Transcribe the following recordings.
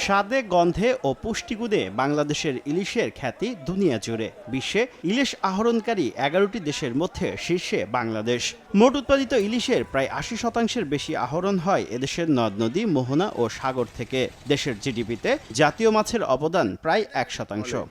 স্বাদে, গন্ধে ও পুষ্টিগুণে বাংলাদেশের ইলিশের খ্যাতি দুনিয়া জুড়ে। বিশ্বে ইলিশ আহরণকারী 11টি দেশের মধ্যে শীর্ষে বাংলাদেশ। মোট উৎপাদিত ইলিশের প্রায় 80% বেশি আহরণ হয় এদেশের নদ-নদী, মোহনা ও সাগর থেকে। দেশের জিডিপিতে জাতীয় মাছের অবদান প্রায় 1%।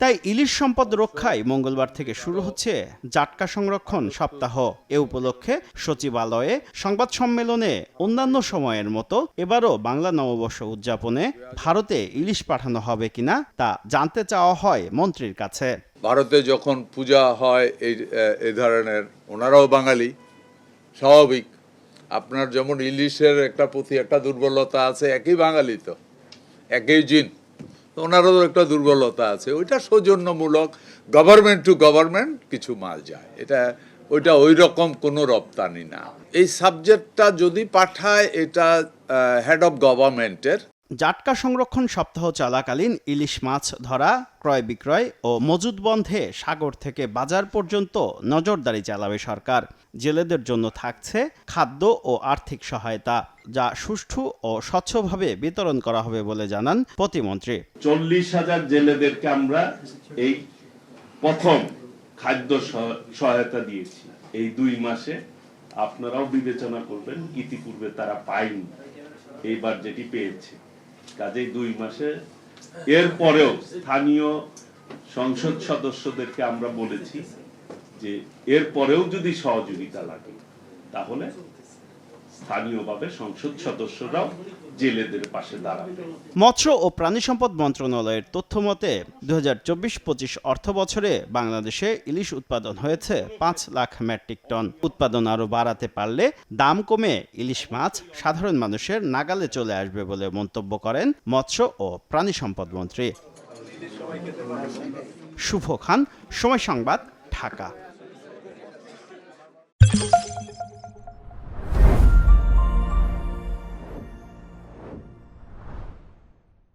তাই ইলিশ সম্পদ রক্ষায় মঙ্গলবার থেকে শুরু হচ্ছে জাটকা সংরক্ষণ সপ্তাহ। এ উপলক্ষে সচিবালয়ে সংবাদ সম্মেলনে অন্যান্য সময়ের মতো এবারও বাংলা নববর্ষ উদযাপনে ভারতে ইলিশ পাঠানো হবে কিনা তা জানতে চাওয়া হয় মন্ত্রীর কাছে। ভারতে যখন পূজা হয় এই ধরনের, ওনারাও বাঙালি, স্বাভাবিক। আপনার যেমন ইলিশের প্রতি একটা দুর্বলতা আছে, একই বাঙালি তো, একই জিন, ওনারও একটা দুর্বলতা আছে। ওইটা সৌজন্যমূলক, গভর্নমেন্ট টু গভর্নমেন্ট কিছু মাল যায়, ওইটা ওই রকম কোনো রপ্তানি না। এই সাবজেক্টটা যদি পাঠায়, এটা হেড অফ গভর্নমেন্টের। জাটকা সংরক্ষণ সপ্তাহ চলাকালীন ইলিশ মাছ ধরা, ক্রয় বিক্রয় ও মজুদ বন্ধে সাগর থেকে বাজার পর্যন্ত নজরদারি চালাবে সরকার। জেলেদের জন্য থাকছে খাদ্য ও আর্থিক সহায়তা, যা সুষ্ঠু ও স্বচ্ছভাবে বিতরণ করা হবে বলে জানান প্রতিমন্ত্রী। 40,000 জেলেদেরকে আমরা এই প্রথম খাদ্য সহায়তা দিয়েছি এই 2 মাসে। আপনারাও বিবেচনা করবেন, ইতিপূর্বে তারা পায়নি, এইবার যেটি পেয়েছে। কাজেই 2 মাসে এরপরেও স্থানীয় সংসদ সদস্যদেরকে আমরা বলেছি যে এরপরেও যদি সহযোগিতা লাগে তাহলে স্থানীয়ভাবে সংসদ সদস্যরাও জেলেদের পাশে দাঁড়াবে। মৎস্য ও প্রাণী সম্পদ মন্ত্রণালয়ের তথ্য মতে 2024-25 অর্থ বছরে বাংলাদেশে ইলিশ উৎপাদন হয়েছে 5 লাখ মেট্রিক টন। উৎপাদন আরও বাড়াতে পারলে দাম কমে ইলিশ মাছ সাধারণ মানুষের নাগালে চলে আসবে বলে মন্তব্য করেন মৎস্য ও প্রাণী সম্পদ মন্ত্রী। শুভ খান, সময় সংবাদ, ঢাকা।